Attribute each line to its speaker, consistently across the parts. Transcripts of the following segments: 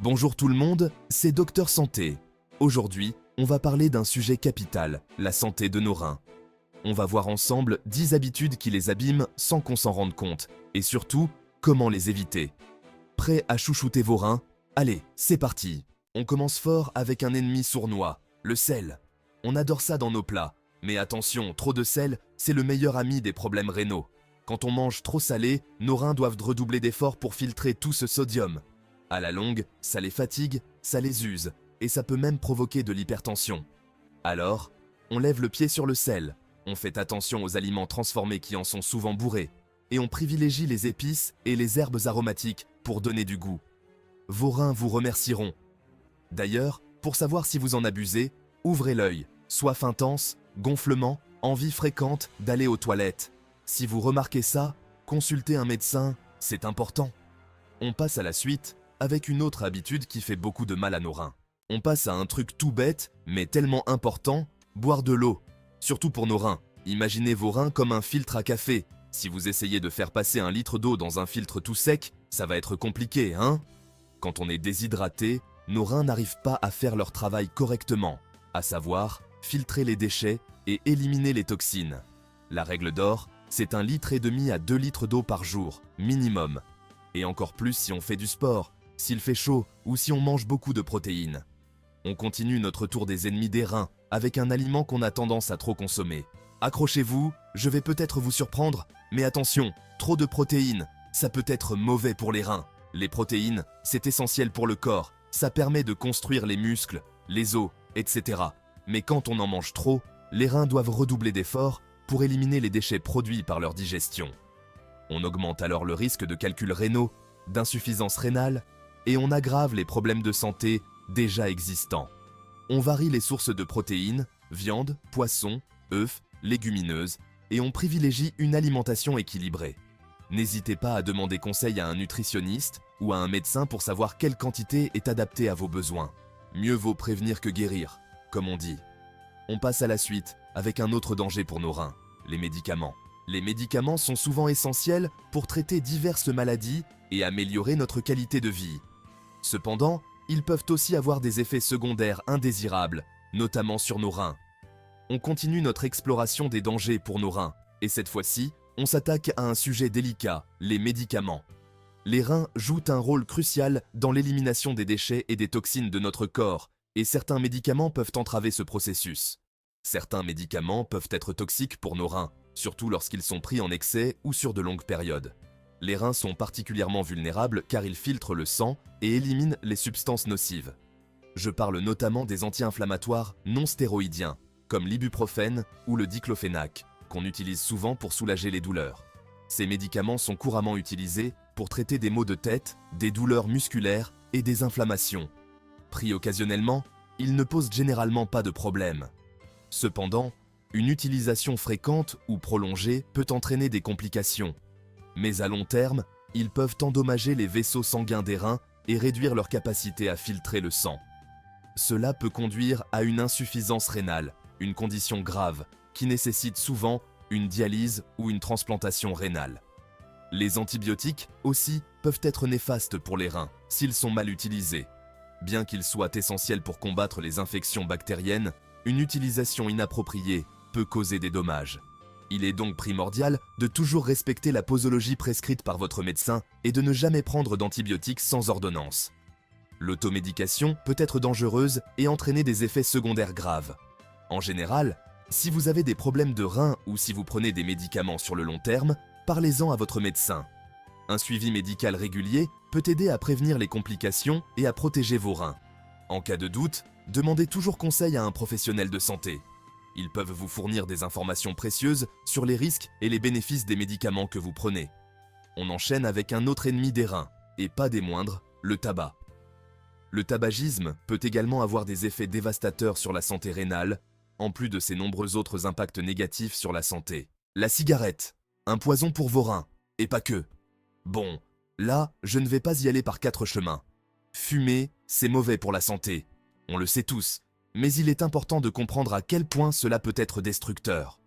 Speaker 1: Bonjour tout le monde, c'est Docteur Santé. Aujourd'hui, on va parler d'un sujet capital, la santé de nos reins. On va voir ensemble 10 habitudes qui les abîment sans qu'on s'en rende compte, et surtout, comment les éviter. Prêt à chouchouter vos reins? Allez, c'est parti. On commence fort avec un ennemi sournois, le sel. On adore ça dans nos plats, mais attention, trop de sel, c'est le meilleur ami des problèmes rénaux. Quand on mange trop salé, nos reins doivent redoubler d'efforts pour filtrer tout ce sodium. À la longue, ça les fatigue, ça les use, et ça peut même provoquer de l'hypertension. Alors, on lève le pied sur le sel, on fait attention aux aliments transformés qui en sont souvent bourrés, et on privilégie les épices et les herbes aromatiques pour donner du goût. Vos reins vous remercieront. D'ailleurs, pour savoir si vous en abusez, ouvrez l'œil, soif intense, gonflement, envie fréquente d'aller aux toilettes. Si vous remarquez ça, consultez un médecin, c'est important. On passe à la suite avec une autre habitude qui fait beaucoup de mal à nos reins. On passe à un truc tout bête, mais tellement important, boire de l'eau. Surtout pour nos reins. Imaginez vos reins comme un filtre à café. Si vous essayez de faire passer un litre d'eau dans un filtre tout sec, ça va être compliqué, hein? Quand on est déshydraté, nos reins n'arrivent pas à faire leur travail correctement, à savoir filtrer les déchets et éliminer les toxines. La règle d'or, c'est 1,5 litre à 2 litres d'eau par jour, minimum. Et encore plus si on fait du sport, s'il fait chaud ou si on mange beaucoup de protéines. On continue notre tour des ennemis des reins avec un aliment qu'on a tendance à trop consommer. Accrochez-vous, je vais peut-être vous surprendre, mais attention, trop de protéines, ça peut être mauvais pour les reins. Les protéines, c'est essentiel pour le corps, ça permet de construire les muscles, les os, etc. Mais quand on en mange trop, les reins doivent redoubler d'efforts pour éliminer les déchets produits par leur digestion. On augmente alors le risque de calculs rénaux, d'insuffisance rénale, et on aggrave les problèmes de santé déjà existants. On varie les sources de protéines, viande, poisson, œufs, légumineuses, et on privilégie une alimentation équilibrée. N'hésitez pas à demander conseil à un nutritionniste ou à un médecin pour savoir quelle quantité est adaptée à vos besoins. Mieux vaut prévenir que guérir, comme on dit. On passe à la suite avec un autre danger pour nos reins, les médicaments. Les médicaments sont souvent essentiels pour traiter diverses maladies et améliorer notre qualité de vie. Cependant, ils peuvent aussi avoir des effets secondaires indésirables, notamment sur nos reins. On continue notre exploration des dangers pour nos reins, et cette fois-ci, on s'attaque à un sujet délicat, les médicaments. Les reins jouent un rôle crucial dans l'élimination des déchets et des toxines de notre corps, et certains médicaments peuvent entraver ce processus. Certains médicaments peuvent être toxiques pour nos reins, surtout lorsqu'ils sont pris en excès ou sur de longues périodes. Les reins sont particulièrement vulnérables car ils filtrent le sang et éliminent les substances nocives. Je parle notamment des anti-inflammatoires non stéroïdiens, comme l'ibuprofène ou le diclofénac, qu'on utilise souvent pour soulager les douleurs. Ces médicaments sont couramment utilisés pour traiter des maux de tête, des douleurs musculaires et des inflammations. Pris occasionnellement, ils ne posent généralement pas de problème. Cependant, une utilisation fréquente ou prolongée peut entraîner des complications. Mais à long terme, ils peuvent endommager les vaisseaux sanguins des reins et réduire leur capacité à filtrer le sang. Cela peut conduire à une insuffisance rénale, une condition grave qui nécessite souvent une dialyse ou une transplantation rénale. Les antibiotiques aussi peuvent être néfastes pour les reins s'ils sont mal utilisés. Bien qu'ils soient essentiels pour combattre les infections bactériennes, une utilisation inappropriée peut causer des dommages. Il est donc primordial de toujours respecter la posologie prescrite par votre médecin et de ne jamais prendre d'antibiotiques sans ordonnance. L'automédication peut être dangereuse et entraîner des effets secondaires graves. En général, si vous avez des problèmes de reins ou si vous prenez des médicaments sur le long terme, parlez-en à votre médecin. Un suivi médical régulier peut aider à prévenir les complications et à protéger vos reins. En cas de doute, demandez toujours conseil à un professionnel de santé. Ils peuvent vous fournir des informations précieuses sur les risques et les bénéfices des médicaments que vous prenez. On enchaîne avec un autre ennemi des reins, et pas des moindres, le tabac. Le tabagisme peut également avoir des effets dévastateurs sur la santé rénale, en plus de ses nombreux autres impacts négatifs sur la santé. La cigarette, un poison pour vos reins, et pas que. Bon, là, je ne vais pas y aller par 4 chemins. Fumer, c'est mauvais pour la santé, on le sait tous. Mais il est important de comprendre à quel point cela peut être destructeur.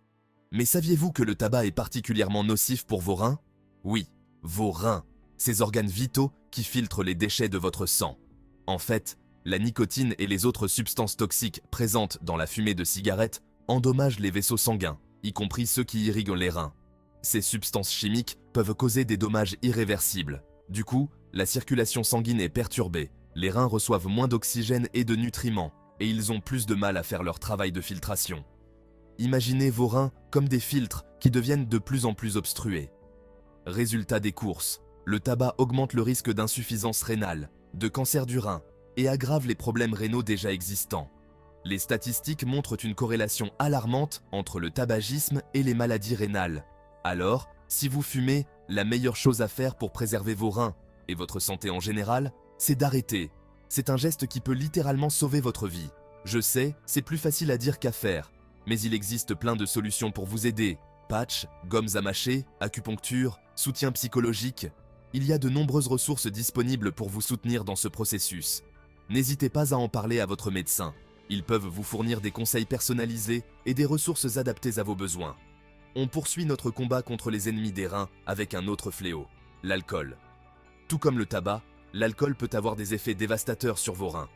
Speaker 1: Mais saviez-vous que le tabac est particulièrement nocif pour vos reins? Oui, vos reins, ces organes vitaux qui filtrent les déchets de votre sang. En fait, la nicotine et les autres substances toxiques présentes dans la fumée de cigarettes endommagent les vaisseaux sanguins, y compris ceux qui irriguent les reins. Ces substances chimiques peuvent causer des dommages irréversibles. Du coup, la circulation sanguine est perturbée, les reins reçoivent moins d'oxygène et de nutriments, et ils ont plus de mal à faire leur travail de filtration. Imaginez vos reins comme des filtres qui deviennent de plus en plus obstrués. Résultat des courses, le tabac augmente le risque d'insuffisance rénale, de cancer du rein et aggrave les problèmes rénaux déjà existants. Les statistiques montrent une corrélation alarmante entre le tabagisme et les maladies rénales. Alors, si vous fumez, la meilleure chose à faire pour préserver vos reins et votre santé en général, c'est d'arrêter. C'est un geste qui peut littéralement sauver votre vie. Je sais, c'est plus facile à dire qu'à faire, mais il existe plein de solutions pour vous aider. Patchs, gommes à mâcher, acupuncture, soutien psychologique. Il y a de nombreuses ressources disponibles pour vous soutenir dans ce processus. N'hésitez pas à en parler à votre médecin. Ils peuvent vous fournir des conseils personnalisés et des ressources adaptées à vos besoins. On poursuit notre combat contre les ennemis des reins avec un autre fléau, l'alcool. Tout comme le tabac, l'alcool peut avoir des effets dévastateurs sur vos reins.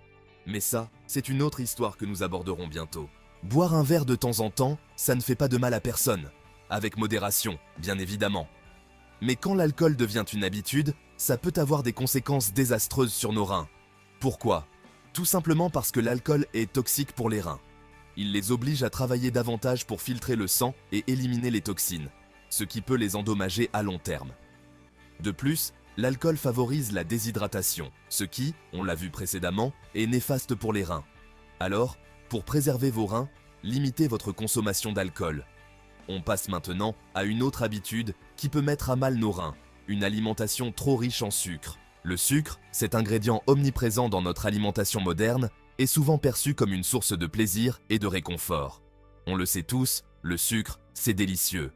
Speaker 1: Mais ça, c'est une autre histoire que nous aborderons bientôt. Boire un verre de temps en temps, ça ne fait pas de mal à personne. Avec modération, bien évidemment. Mais quand l'alcool devient une habitude, ça peut avoir des conséquences désastreuses sur nos reins. Pourquoi ? Tout simplement parce que l'alcool est toxique pour les reins. Il les oblige à travailler davantage pour filtrer le sang et éliminer les toxines, ce qui peut les endommager à long terme. De plus, l'alcool favorise la déshydratation, ce qui, on l'a vu précédemment, est néfaste pour les reins. Alors, pour préserver vos reins, limitez votre consommation d'alcool. On passe maintenant à une autre habitude qui peut mettre à mal nos reins, une alimentation trop riche en sucre. Le sucre, cet ingrédient omniprésent dans notre alimentation moderne, est souvent perçu comme une source de plaisir et de réconfort. On le sait tous, le sucre, c'est délicieux.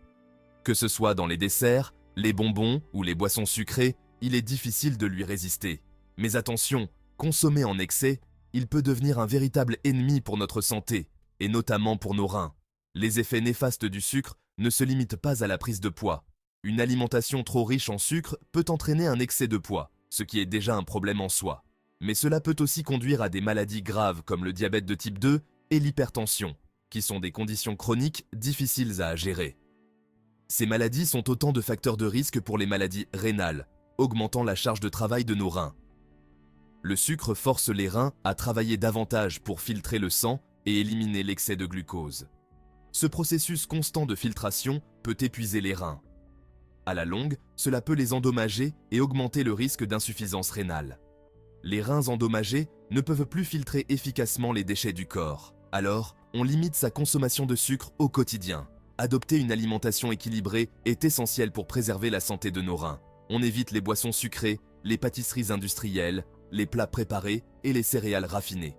Speaker 1: Que ce soit dans les desserts, les bonbons ou les boissons sucrées, il est difficile de lui résister. Mais attention, consommé en excès, il peut devenir un véritable ennemi pour notre santé, et notamment pour nos reins. Les effets néfastes du sucre ne se limitent pas à la prise de poids. Une alimentation trop riche en sucre peut entraîner un excès de poids, ce qui est déjà un problème en soi. Mais cela peut aussi conduire à des maladies graves comme le diabète de type 2 et l'hypertension, qui sont des conditions chroniques difficiles à gérer. Ces maladies sont autant de facteurs de risque pour les maladies rénales, augmentant la charge de travail de nos reins. Le sucre force les reins à travailler davantage pour filtrer le sang et éliminer l'excès de glucose. Ce processus constant de filtration peut épuiser les reins. À la longue, cela peut les endommager et augmenter le risque d'insuffisance rénale. Les reins endommagés ne peuvent plus filtrer efficacement les déchets du corps. Alors, on limite sa consommation de sucre au quotidien. Adopter une alimentation équilibrée est essentiel pour préserver la santé de nos reins. On évite les boissons sucrées, les pâtisseries industrielles, les plats préparés et les céréales raffinées.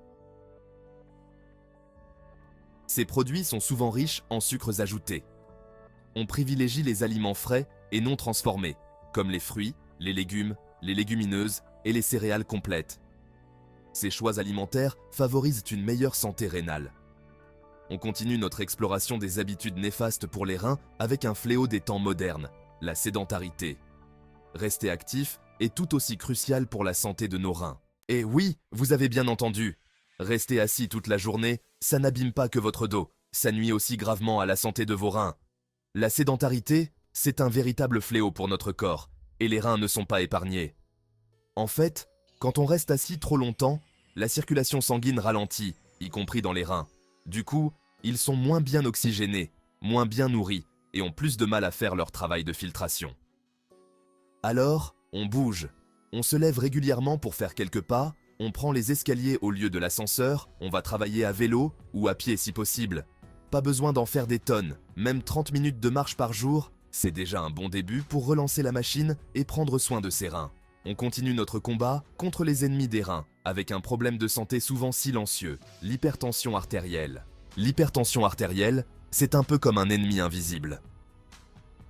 Speaker 1: Ces produits sont souvent riches en sucres ajoutés. On privilégie les aliments frais et non transformés, comme les fruits, les légumes, les légumineuses et les céréales complètes. Ces choix alimentaires favorisent une meilleure santé rénale. On continue notre exploration des habitudes néfastes pour les reins avec un fléau des temps modernes, la sédentarité. Rester actif est tout aussi crucial pour la santé de nos reins. Et oui, vous avez bien entendu, rester assis toute la journée, ça n'abîme pas que votre dos, ça nuit aussi gravement à la santé de vos reins. La sédentarité, c'est un véritable fléau pour notre corps, et les reins ne sont pas épargnés. En fait, quand on reste assis trop longtemps, la circulation sanguine ralentit, y compris dans les reins. Du coup, ils sont moins bien oxygénés, moins bien nourris, et ont plus de mal à faire leur travail de filtration. Alors, on bouge. On se lève régulièrement pour faire quelques pas, on prend les escaliers au lieu de l'ascenseur, on va travailler à vélo ou à pied si possible. Pas besoin d'en faire des tonnes, même 30 minutes de marche par jour, c'est déjà un bon début pour relancer la machine et prendre soin de ses reins. On continue notre combat contre les ennemis des reins, avec un problème de santé souvent silencieux, l'hypertension artérielle. L'hypertension artérielle, c'est un peu comme un ennemi invisible.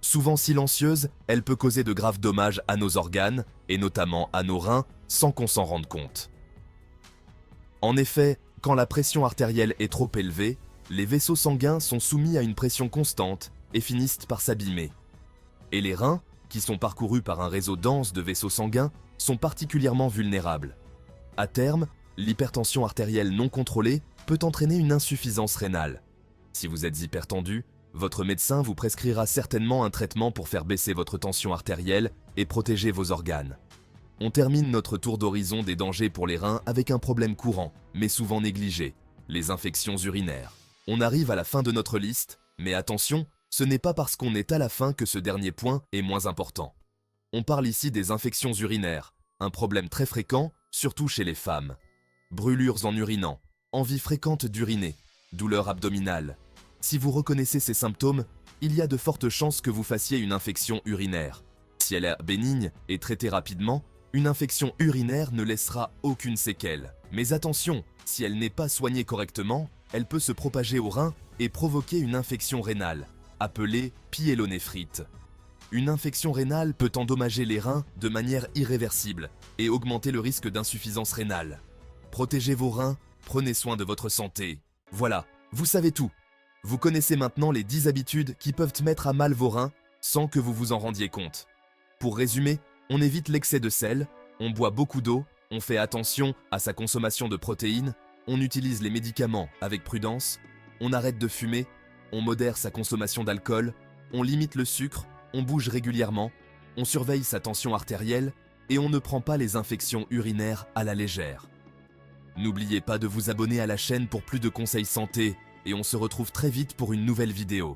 Speaker 1: Souvent silencieuse, elle peut causer de graves dommages à nos organes, et notamment à nos reins, sans qu'on s'en rende compte. En effet, quand la pression artérielle est trop élevée, les vaisseaux sanguins sont soumis à une pression constante et finissent par s'abîmer. Et les reins, qui sont parcourus par un réseau dense de vaisseaux sanguins, sont particulièrement vulnérables. À terme, l'hypertension artérielle non contrôlée peut entraîner une insuffisance rénale. Si vous êtes hypertendu, votre médecin vous prescrira certainement un traitement pour faire baisser votre tension artérielle et protéger vos organes. On termine notre tour d'horizon des dangers pour les reins avec un problème courant, mais souvent négligé, les infections urinaires. On arrive à la fin de notre liste, mais attention, ce n'est pas parce qu'on est à la fin que ce dernier point est moins important. On parle ici des infections urinaires, un problème très fréquent, surtout chez les femmes. Brûlures en urinant, envie fréquente d'uriner, douleur abdominale. Si vous reconnaissez ces symptômes, il y a de fortes chances que vous fassiez une infection urinaire. Si elle est bénigne et traitée rapidement, une infection urinaire ne laissera aucune séquelle. Mais attention, si elle n'est pas soignée correctement, elle peut se propager aux reins et provoquer une infection rénale, appelée pyélonéphrite. Une infection rénale peut endommager les reins de manière irréversible et augmenter le risque d'insuffisance rénale. Protégez vos reins, prenez soin de votre santé. Voilà, vous savez tout. Vous connaissez maintenant les 10 habitudes qui peuvent mettre à mal vos reins sans que vous vous en rendiez compte. Pour résumer, on évite l'excès de sel, on boit beaucoup d'eau, on fait attention à sa consommation de protéines, on utilise les médicaments avec prudence, on arrête de fumer, on modère sa consommation d'alcool, on limite le sucre, on bouge régulièrement, on surveille sa tension artérielle et on ne prend pas les infections urinaires à la légère. N'oubliez pas de vous abonner à la chaîne pour plus de conseils santé et on se retrouve très vite pour une nouvelle vidéo.